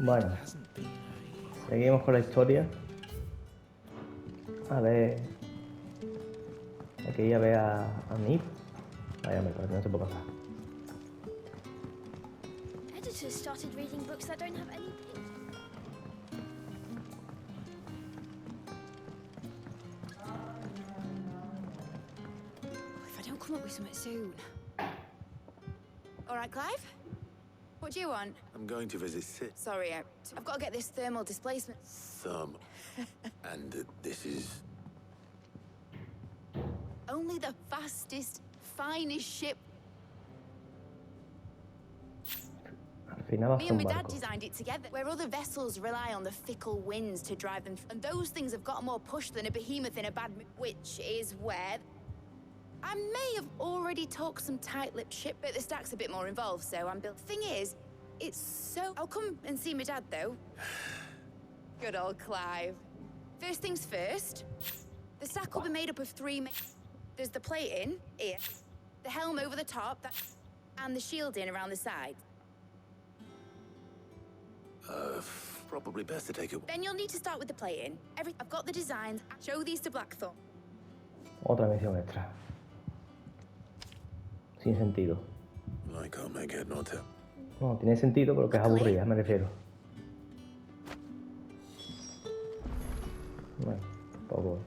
Bueno, seguimos con la historia. A ver, hay que ir a ver a Nip. Vaya, me parece que no se puede pasar. Editors started reading books that don't have any pictures. If I don't come up with something soon. All right, Clive? What do you want? I'm going to visit Sit. Sorry, I've got to get this thermal displacement. And this is... Only the fastest, finest ship. Al final va a Me ser and un my dad barco. designed it together, where other vessels rely on the fickle winds to drive them. And those things have got more push than a behemoth in a bad mood, which is where I may have already talked some tight-lipped shit, but the stack's a bit more involved, so I'm built. Thing is, it's so... I'll come and see my dad, though. Good old Clive. First things first, the stack will be made up of three... There's the plating, here, the helm over the top, and the shielding around the side. Probably best to take it... Then you'll need to start with the plating. I've got the designs. Show these to Blackthorn. Otra misión extra. Sin sentido. I can't make head nor tail. No, tiene sentido, pero que es aburrida, me refiero. Bueno, poco.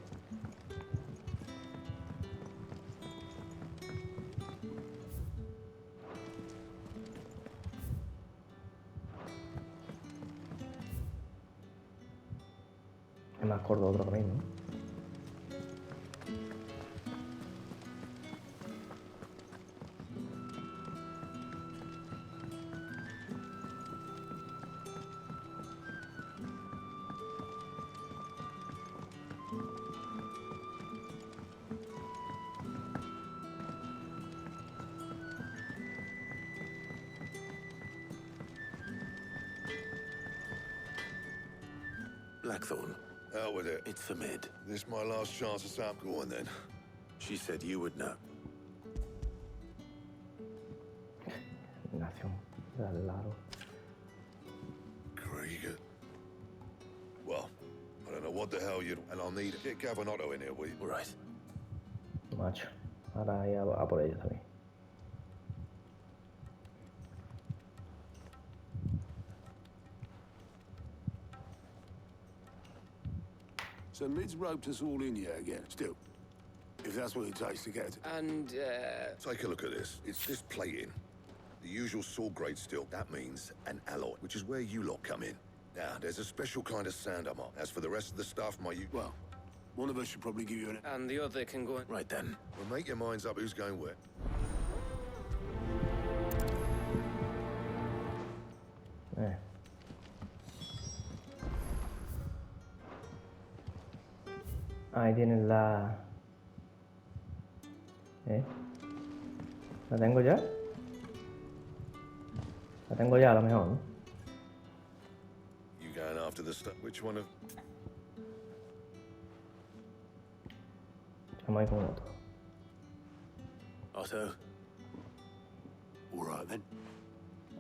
Es más corto otro camino, ¿no? Blackthorn. Out with it. It's for Mid. This my last chance of Sam. Go on then. She said you would know. Nación del lado. Krieger. Well, I don't know what the hell you'd... And I'll need... Get Gavinotto in here, will you? All right. Macho. Ahora ya va por ellos también. So Mid's roped us all in here again. Still, if that's what it takes to get... And, Take a look at this. It's this plating. The usual sword grade steel. That means an alloy, which is where you lot come in. Now, there's a special kind of sand I'm on. As for the rest of the stuff, Well, one of us should probably give you an... and the other can go... Right then. Well, make your minds up who's going where. Ahí tienen la... ¿La tengo ya? La tengo ya a lo mejor, ¿no? You going after the stuff? Which one of... Vamos a ir con otro. Otto. All right, then.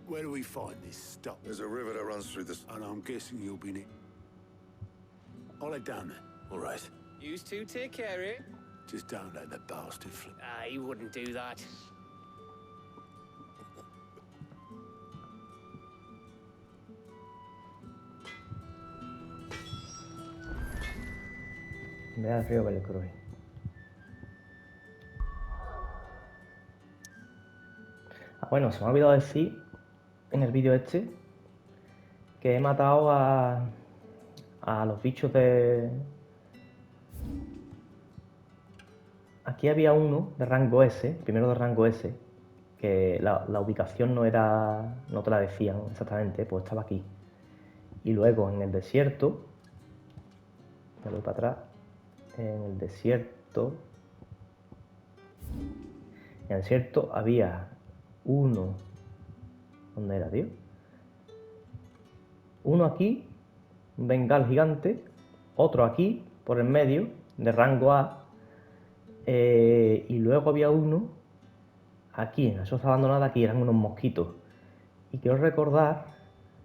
Where do we find this stuff? There's a river that runs through this... And I'm guessing you'll be near... I'll head down there. All right. You two take care of it. Just don't let the bastard flee. He wouldn't do that. Ve al río Belcroy. Bueno, se me ha olvidado decir en el vídeo este que he matado a los bichos de... Aquí había uno de rango S, primero de rango S, que la ubicación no te la decían exactamente, pues estaba aquí. Y luego en el desierto, me voy para atrás, en el desierto había uno, ¿dónde era, tío? Uno aquí, un bengal gigante, otro aquí, por el medio, de rango A, y luego había uno aquí, en la choza abandonada, aquí eran unos mosquitos. Y quiero recordar,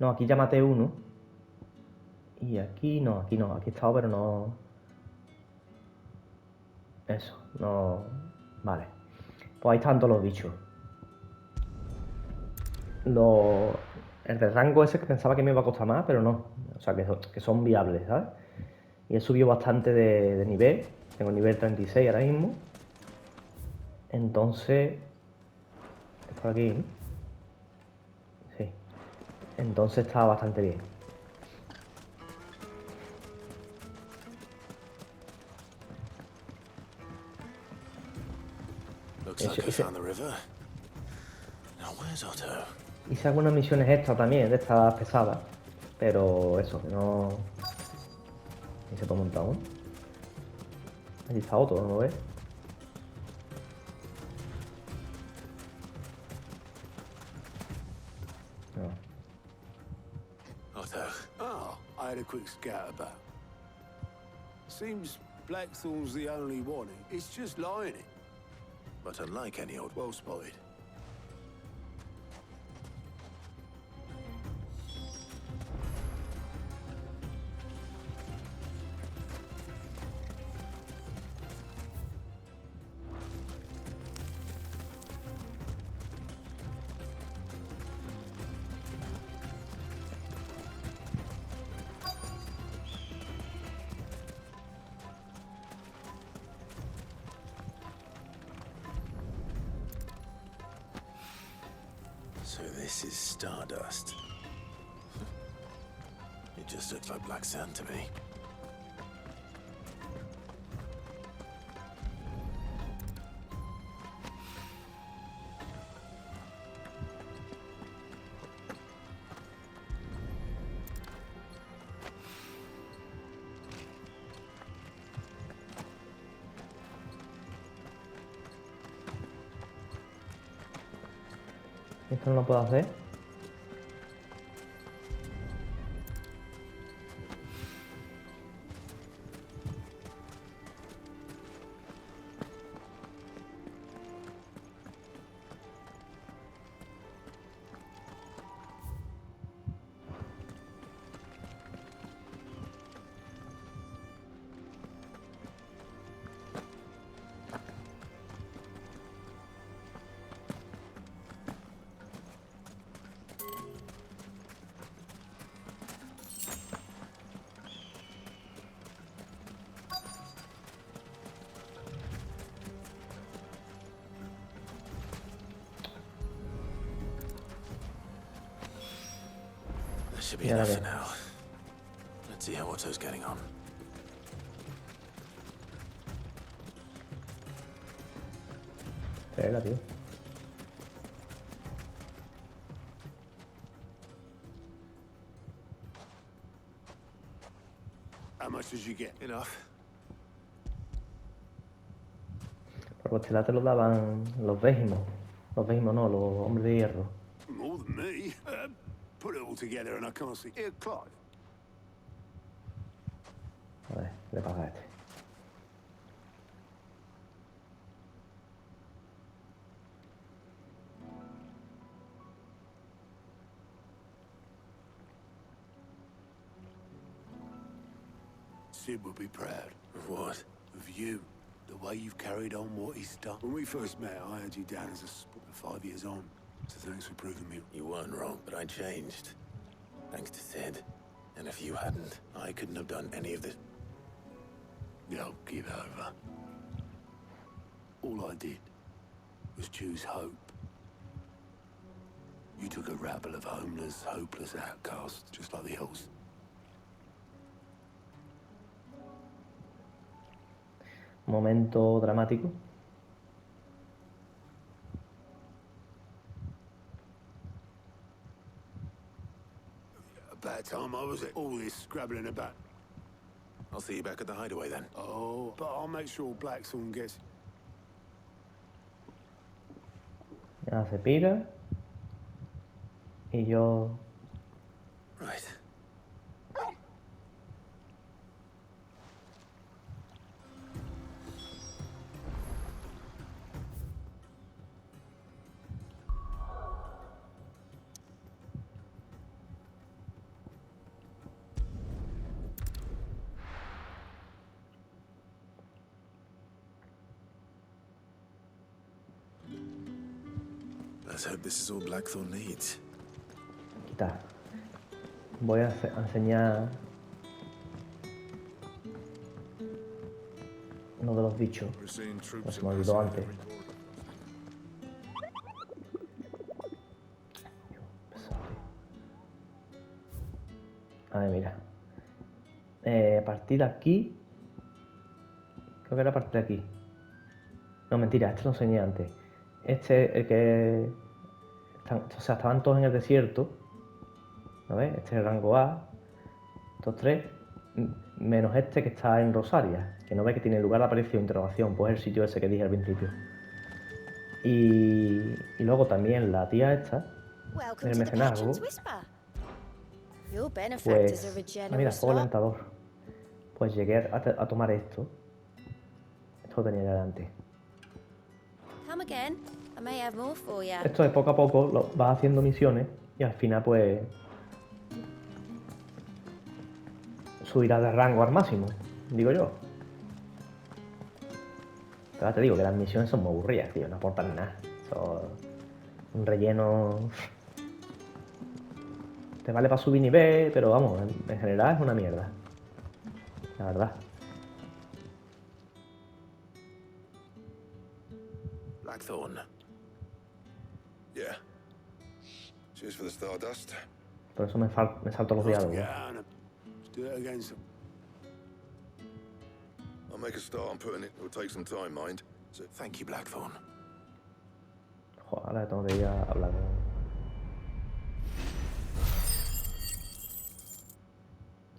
No, aquí ya maté uno. Y aquí no, aquí no. Aquí he estado, pero no... Eso, no... Vale. Pues ahí están todos los bichos. El de rango ese que pensaba que me iba a costar más, pero no. O sea, que son viables, ¿sabes? Y he subido bastante de nivel. Tengo nivel 36 ahora mismo. Entonces... Es por aquí, ¿no? Sí. Entonces está bastante bien. Looks like I found the river. Now where's Otto? Hice algunas misiones extras también, de estas pesadas. Pero eso, que no... Ni se puede montar aún. Allí está Otto, ¿no lo ves? No. Otto. Oh, I had a quick scout about. Seems Blackthorn's the only one. It's just lying it. But unlike any old... Well spotted. So this is stardust. It just looks like black sand to me. Esto no lo puedo hacer. That should be Yeah, enough okay. for now. Let's see how Otto's getting on. Espera, tío. How much did you get? Enough. Por costela te lo daban los Végimos. Los Végimos no, los hombres de hierro. More than me. Put it all together and I can't see. Here, Clive. A ver, le pasa a este. Sid would be proud. Of what? Of you. The way you've carried on what he's done. When we first met, I had you down as a sport 5 years on. So thanks for proving me. You weren't wrong, but I changed. Thanks to Sid. And if you hadn't, I couldn't have done any of this. No, give over. All I did was choose hope. You took a rabble of homeless, hopeless outcasts, just like the others. Momento dramático. About time I was at all this scrabbling about. I'll see you back at the hideaway then. Oh, but I'll make sure Blackthorn gets... Ya se pira. Y yo... Right. Let's hope this is all Blackthorn needs. Quitar. Voy a enseñar uno de los bichos. We're seeing Pues troops se me olvidó antes. A ver, mira. A partir de aquí. Creo que era a partir de aquí. No, mentira, este lo enseñé antes. Este, el que. O sea, estaban todos en el desierto. ¿No ves? Este es el rango A. Estos tres. Menos este que está en Rosaria. Que no ve que tiene lugar de aparición e interrogación. Pues el sitio ese que dije al principio. Y luego también la tía esta. Welcome El to the mecenazgo. Pageant's Whisper. Your benefactors are a Pues. Ah, mira, generous fuego lot. alentador. Pues llegué a tomar esto. Esto lo tenía ya de antes. Come again. I may have more for you. Esto es poco a poco, vas haciendo misiones y al final pues subirás de rango al máximo, digo yo. Pero ya te digo que las misiones son muy aburridas, tío, no aportan nada. Son un relleno. Te vale para subir nivel, pero vamos, en general es una mierda. La verdad. Blackthorn. Yeah. Cheers for the Stardust. Por eso me salto los Not to diálogos. get out of- Let's do it again some. I'll make a start on putting it. It'll take some time, mind. So, Thank you, Blackthorn. Joder, ahora tengo que ir a hablar con.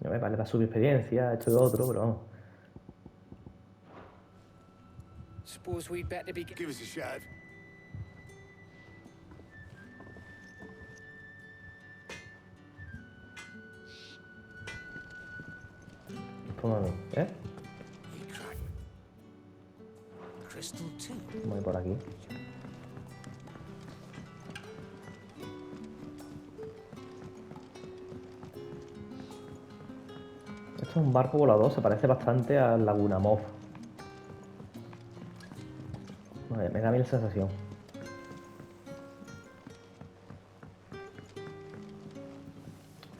No me vale para subir experiencia, esto y lo otro, pero vamos. Suppose we'd better be. Give us a shout. Ponme a mí, ¿eh? He cracked. Crystal too. Voy por aquí. Esto es un barco volador, se parece bastante al Laguna Moth. Me da a mí la sensación.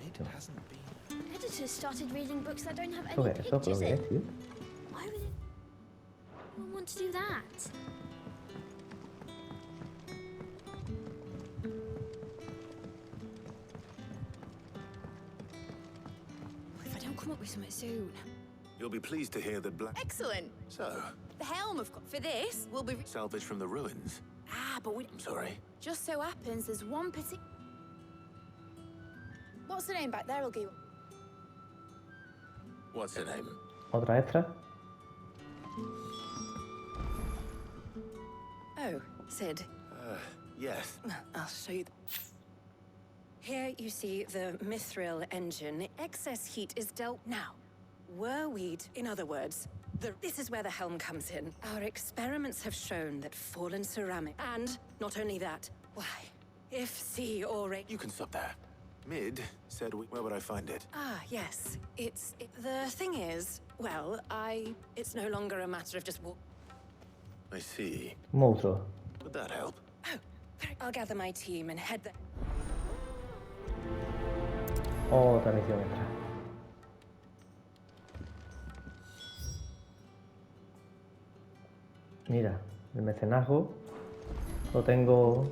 It hasn't been. Editors started reading books that don't have ¿Esto any qué es? ¿Esto pictures qué in. es, tío? Why would anyone want to do that? If I don't come up with something soon. You'll be pleased to hear that Black. Excellent. So, The helm of for this will be salvage from the ruins. but we I'm sorry. just so happens there's one particular. What's the name back there? I'll give you. What's her name? Otra extra. Oh, Sid, Yes. I'll show you. Here you see the mithril engine. Excess heat is dealt now. Whirlweed, in other words. This is where the helm comes in. Our experiments have shown that fallen ceramic, and not only that, why, if sea or rain. You can stop there. Mid said, where would I find it? Ah, yes. The thing is, well, it's no longer a matter of just walk. I see. Monstruo. Would that help? Oh, I'll gather my team and head there. Otra misión extra. Mira, el mecenazgo lo tengo.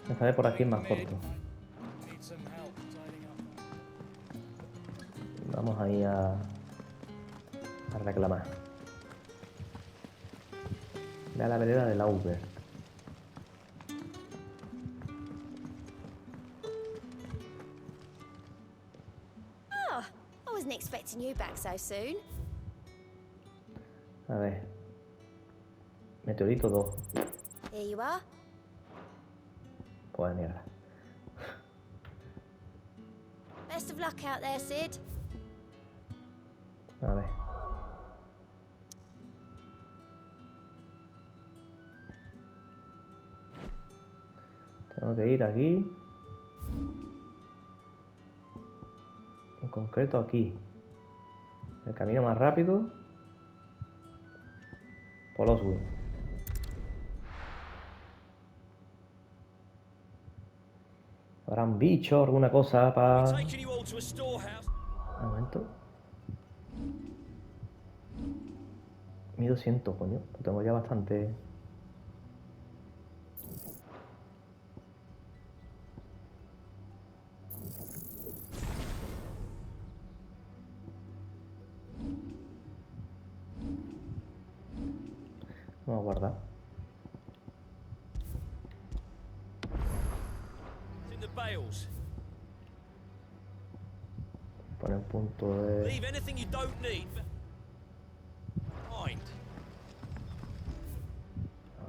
Me sale por aquí más corto. Vamos ahí a reclamar. Ve a la vereda de Lauber. Oh, I wasn't expecting you back so soon. A ver. Meteorito 2. Here you are. Pues mierda. Best of luck out there, Sid. A ver. Tengo que ir aquí. En concreto aquí. El camino más rápido. Por los Oswald. ¿Habrá un bicho o alguna cosa para...? Un momento. 1200, coño. Pues tengo ya bastante... Vamos a guardar. Poner un punto de...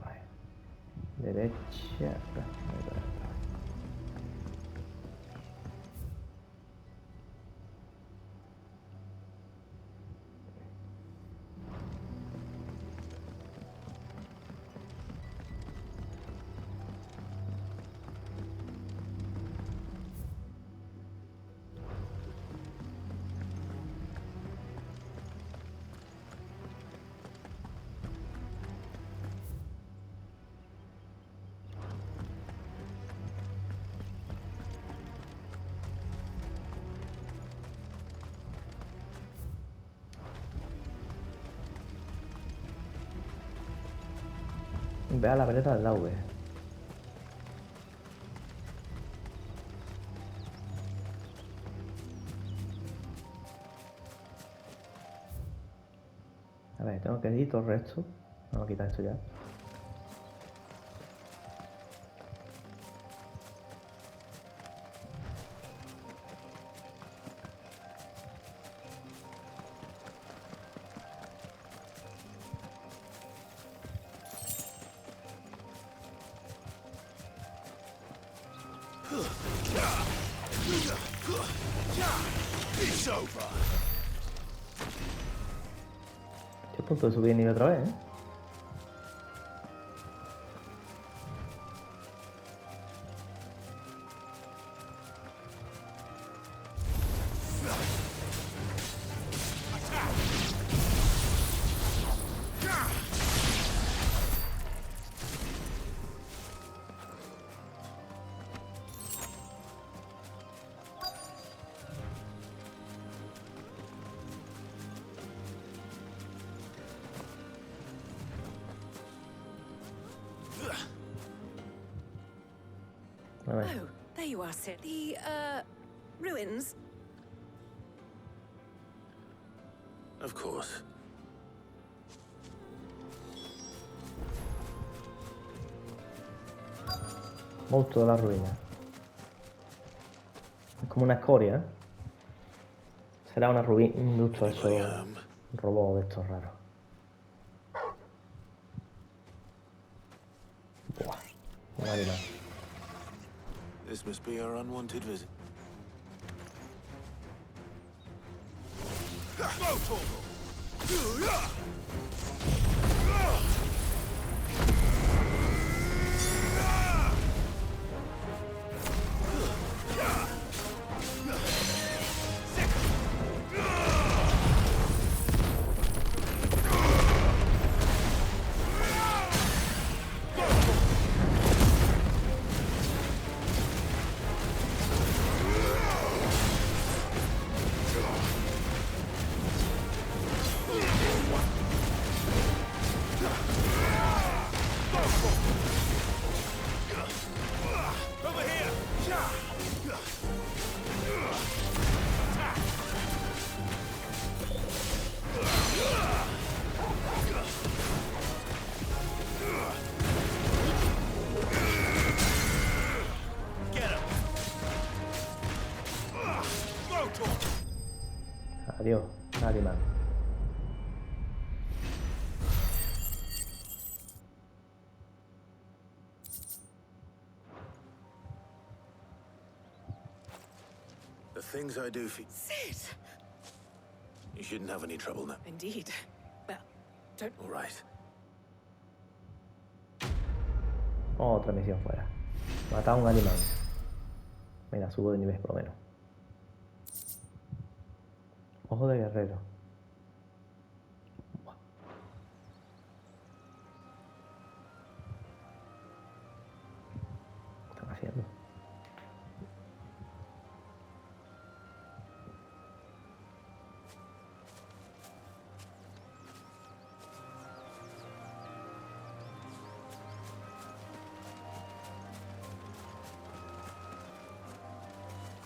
Vale. Derecha... Ve a la vereda del lado, A ver, tengo que editar todo esto. Vamos a quitar esto ya. It's over. Estoy a punto de subir de nivel otra vez, ¿eh? A ver. Oh, there you are, Sid. The, ruins. Of course. Monstruo de la ruina. Es como una escoria, ¿eh? Será una ruina, un monstruo eso, un robot de estos raros. Buah, un animal. This must be our unwanted visit. Adiós, animal. The things I do for you. Sid! You shouldn't have any trouble now. Indeed. Well, don't... All right. Otra misión fuera. Matar a un animal. Venga, subo de nivel por lo menos. Ojo de guerrero.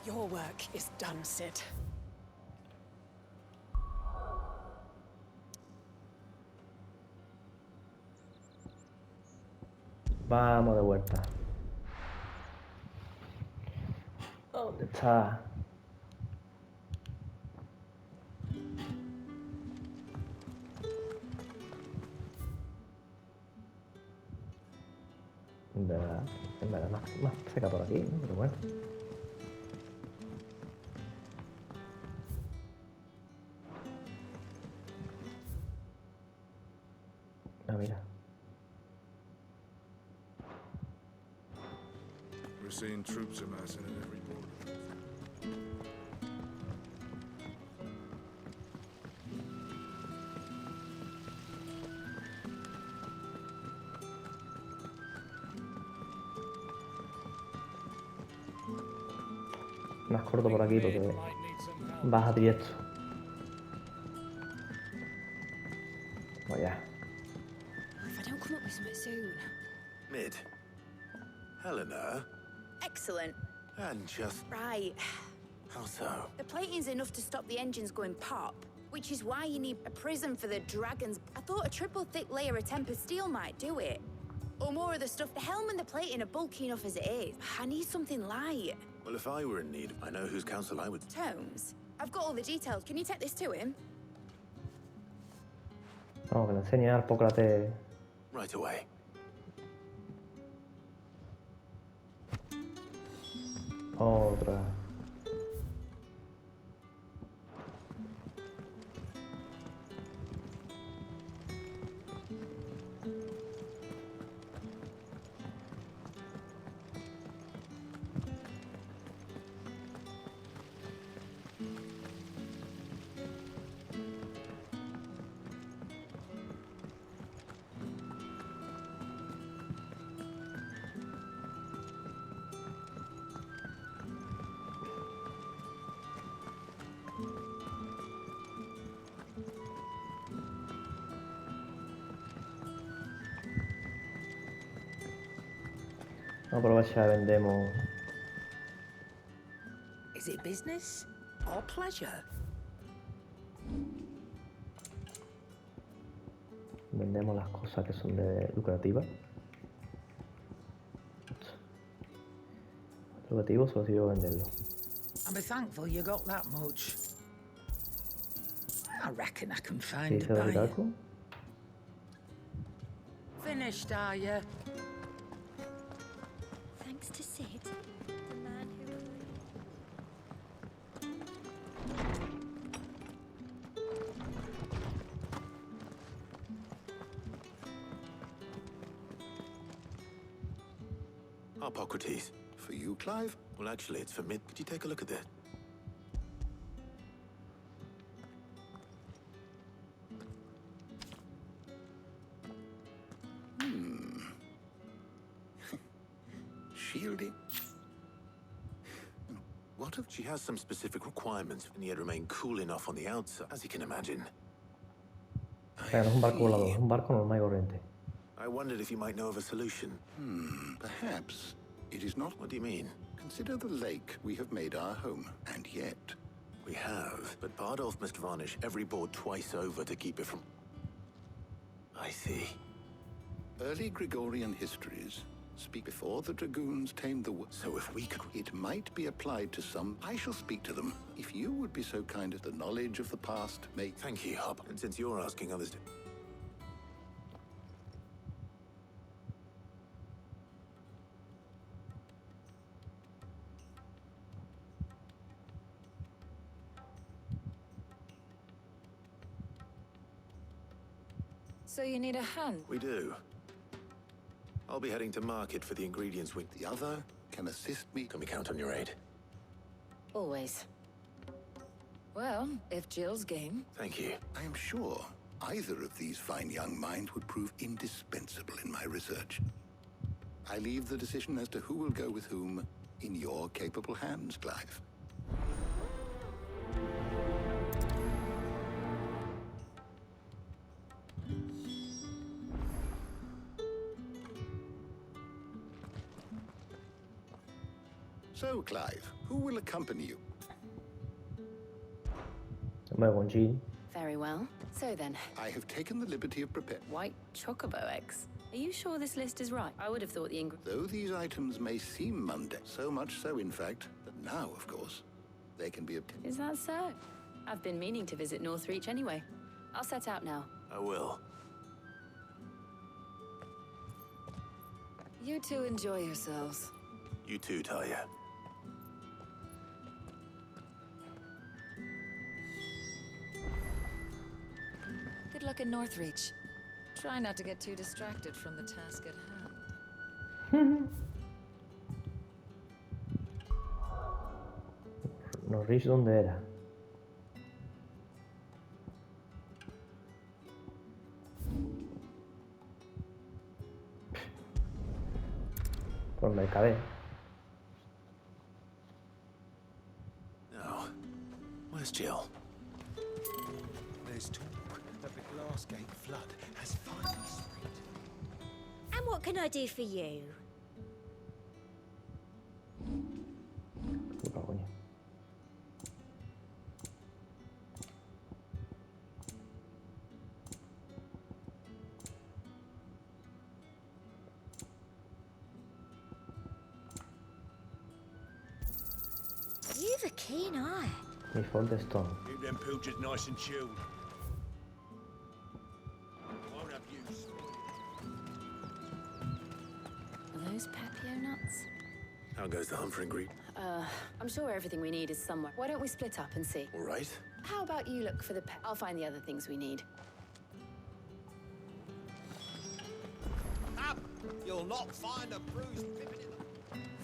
Your work is done, Sid. Vamos de vuelta. ¿Dónde está? En verdad más seca por aquí, ¿no? Pero bueno. Ah, mira. We're seeing troops amassing at every border. Más corto por aquí porque baja directo. Pues ya. If I don't come up with something soon. Mid. Helena. Excellent. And just... Right. How so? The plating's enough to stop the engines going pop, which is why you need a prism for the dragons. I thought a triple thick layer of tempered steel might do it. Or more of the stuff. The helm and the plating are bulky enough as it is. I need something light. Well, if I were in need, I know whose counsel I would... Tomes, I've got all the details. Can you take this to him? Vamos, que le enseñe al Pócrates. Right away. Otra. Vamos a aprovechar, vendemos. Is it business or pleasure? Vendemos las cosas que son de lucrativas. Lucrativo solo sirve venderlo. I'm thankful you got that much. I reckon I can ¿Qué find dice a el buyer. Ricardo? Finished, are you? Thanks to Sid, the man who... Hippocrates. For you, Clive? Well, actually, it's for Mid. Could you take a look at that? Shielding? What if... She has some specific requirements, and yet remain cool enough on the outside, as you can imagine. Claro, no es un barco volador, es un barco normal y corriente. I wondered if you might know of a solution. Perhaps. It is not... What do you mean? Consider the lake we have made our home, and yet... We have, but Bardolph must varnish every board twice over to keep it from... I see. Early Gregorian histories speak before the dragoons tamed the wood. So if we could... It might be applied to some. I shall speak to them. If you would be so kind as the knowledge of the past may... Thank you, Hub. And since you're asking others to... So you need a hand? We do. I'll be heading to market for the ingredients we... The other can assist me. Can we count on your aid? Always. Well, if Jill's game. Thank you. I am sure either of these fine young minds would prove indispensable in my research. I leave the decision as to who will go with whom in your capable hands, Clive. So, Clive, who will accompany you? Hombre, con Jill. Very well. So then, I have taken the liberty of preparing. white chocobo eggs. Are you sure this list is right? I would have thought the Though these items may seem mundane, so much so, in fact, that now, of course, they can be obtained. Is that so? I've been meaning to visit Northreach anyway. I'll set out now. I will. You two enjoy yourselves. You too, Talia. Good luck in Northreach. Try not to get too distracted from the task at hand. Norris, ¿dónde era? Por Mercader. No. Where's Jill? There's talk that the Glassgate flood has finally spread. And what can I do for you? Puta coño. You've a keen eye. Mi Fault Stone. Keep them pilchers nice and chilled. Won't have use. Are those Papio nuts? How goes the hunt for ingredient? I'm sure everything we need is somewhere. Why don't we split up and see? All right. How about you look for the I'll find the other things we need. Up! You'll not find a bruised pippin in them.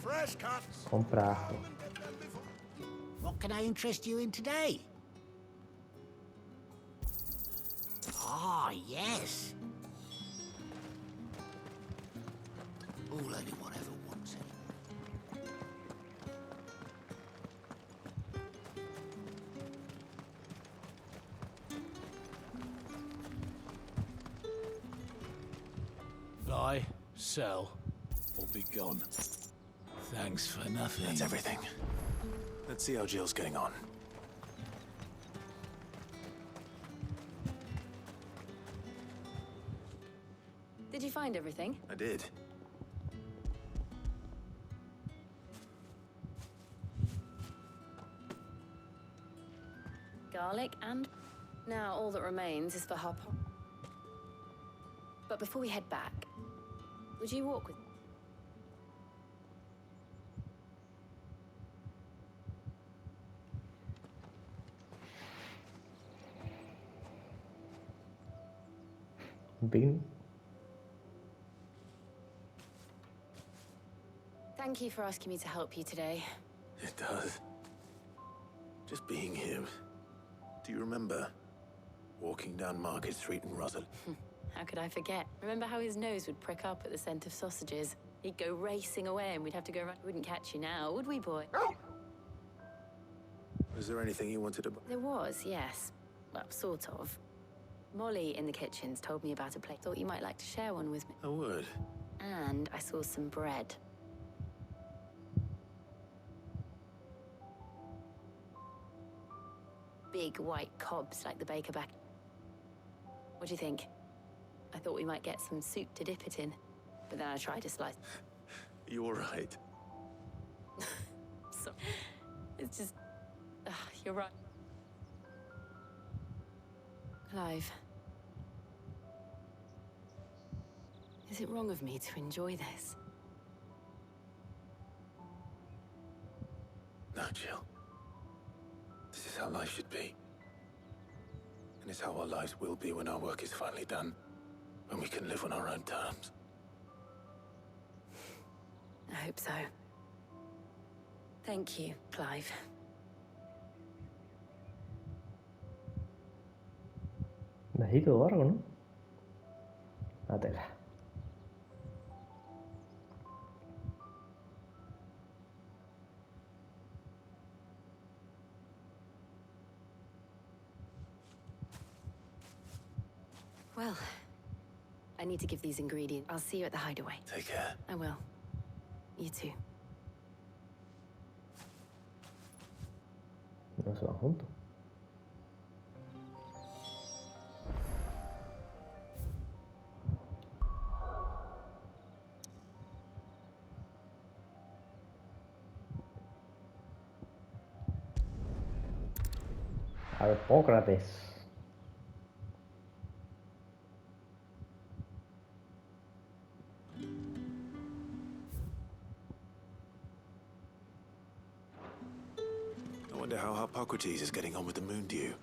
Fresh cuts. Compra ajo. What can I interest you in today? Ah, yes. All anyone ever wants anymore. Buy, sell, or be gone. Thanks for nothing. That's everything. Let's see how Jill's getting on. Did you find everything? I did. Garlic and... Now all that remains is for Hop. But before we head back, would you walk with me? Picnic. Thank you for asking me to help you today. It does. Just being here. Do you remember walking down Market Street in Russell? How could I forget? Remember how his nose would prick up at the scent of sausages? He'd go racing away and we'd have to go run. Wouldn't catch you now, would we, boy? Was there anything you wanted to... There was, yes. Well, sort of. Molly in the kitchens told me about a plate. Thought you might like to share one with me. I would. And I saw some bread. Big white cobs like the baker back. What do you think? I thought we might get some soup to dip it in. But then I tried to slice. You're right. So, it's just... you're right. Clive. Is it wrong of me to enjoy this? No, Jill. This is how life should be. And it's how our lives will be when our work is finally done. When we can live on our own terms. I hope so. Thank you, Clive. Besito o algo, ¿no? La tela. Well, I need to give these ingredients. I'll see you at the hideaway. Take care. I will. You too. No se van juntos. Harpócrates. I wonder how Hippocrates is getting on with the moon dew.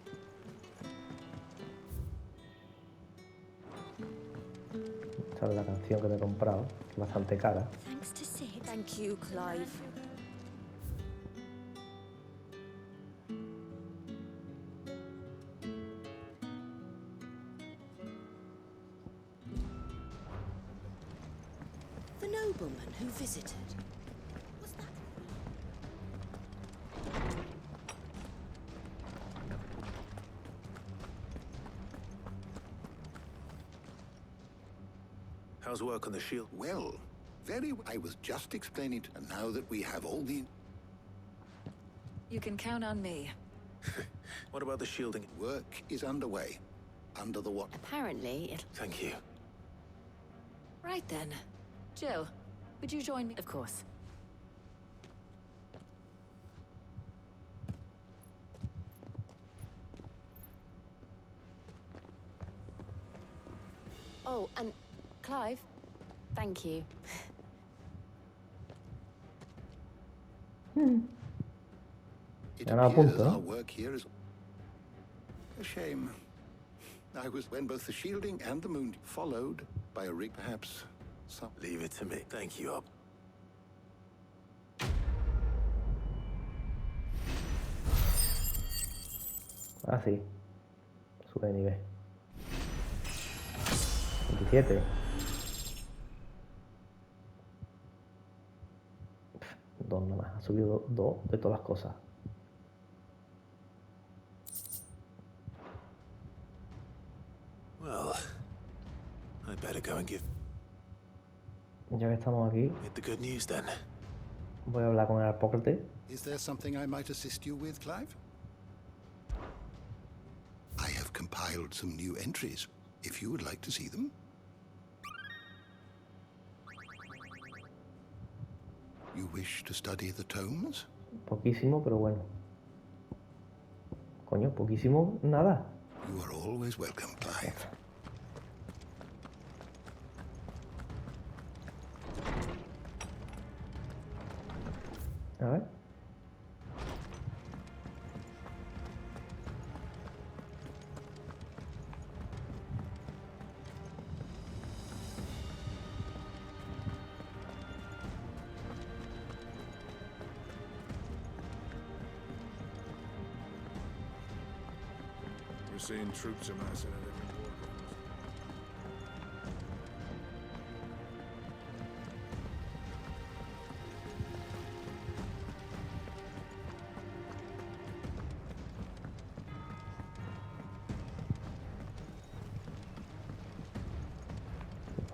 Esta es la canción que me he comprado, que es bastante cara. Thanks to Sid. Thank you, Clive. The nobleman who visited. Was that? How's work on the shield? Well, I was just explaining, and now that we have all the... You can count on me. What about the shielding? Work is underway. Under the what? Apparently, it... Thank you. Right then. Jill, would you join me? Of course. Oh, and Clive, thank you. It Era a appears punto, our ¿no? work here is... A shame. I was when both the shielding and the moon followed by a rig, perhaps some... Leave it to me. Thank you, Up. Ah, sí. Sube de nivel. 27. Dos nomás. Ha subido dos de todas las cosas. Well, I better go and give Ya que estamos aquí, it the good news then. voy a hablar con el Harpócrates. Is there something I might assist you with, Clive? I have compiled some new entries, if you would like to see them. You wish to study the tomes? Poquísimo, pero bueno. Coño, poquísimo, nada. You are always welcome, Clive. A ver. We're seeing troops amassing at every border.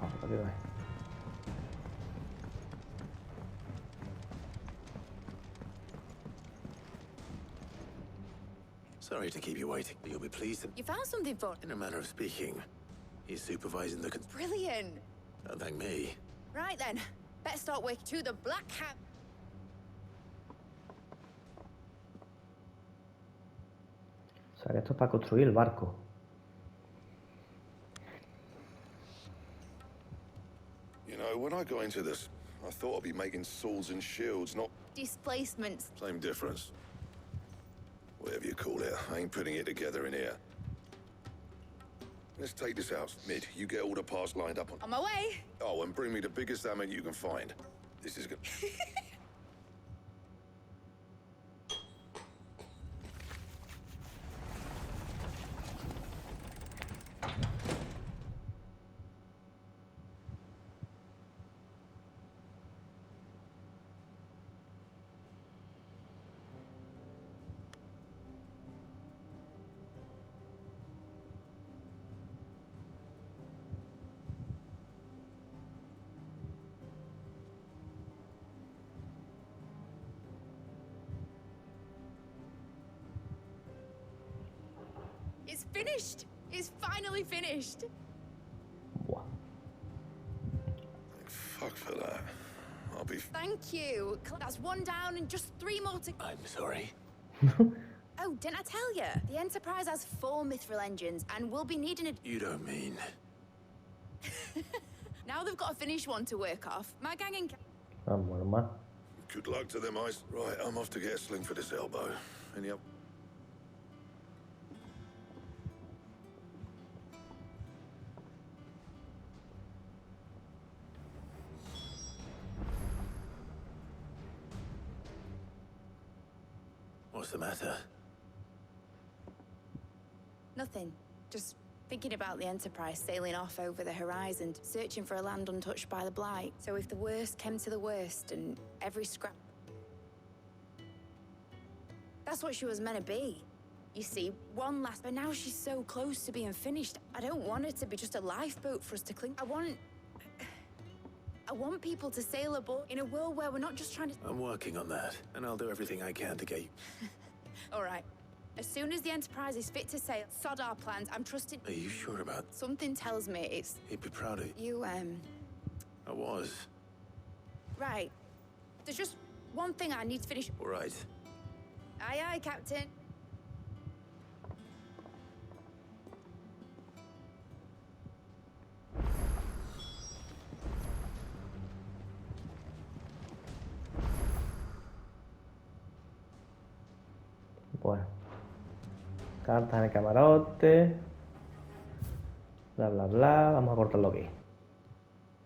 Vamos, ¿para qué va? Sorry to keep you waiting, but you'll be pleased that, You found something for... in a manner of speaking, he's supervising the Brilliant. Don't thank me. Right then. Better start working to the Black Hat. O sea, que esto es para construir el barco. You know, when I got into this, I thought I'd be making swords and shields, not... Displacements. Same difference. Whatever you call it, I ain't putting it together in here. Let's take this house. Mid, you get all the parts lined up on... On my way. Oh, and bring me the biggest hammer you can find. This is good. finished! It's finally finished! Buah. Fuck for that. I'll be... Thank you. That's one down and just 3 more to... I'm sorry. Oh, didn't I tell you? The Enterprise has 4 mithril engines and we'll be needing a... You don't mean... Now they've got a finished one to work off. My gang and... Bueno, más. Good luck to them, Ice. Right, I'm off to get a sling for this elbow. Any up? What's the matter? Nothing. Just thinking about the Enterprise sailing off over the horizon, searching for a land untouched by the Blight. So if the worst came to the worst and every scrap... That's what she was meant to be. You see, one last... But now she's so close to being finished. I don't want it to be just a lifeboat for us to cling... I want people to sail aboard in a world where we're not just trying to... I'm working on that, and I'll do everything I can to get you... All right. As soon as the Enterprise is fit to sail, sod our plans. I'm trusting... Are you sure about... Something tells me it's... He'd be proud of you. I was. Right. There's just one thing I need to finish... All right. Aye, aye, Captain. Bueno. Carta en el camarote. Bla, bla, bla. Vamos a cortarlo aquí.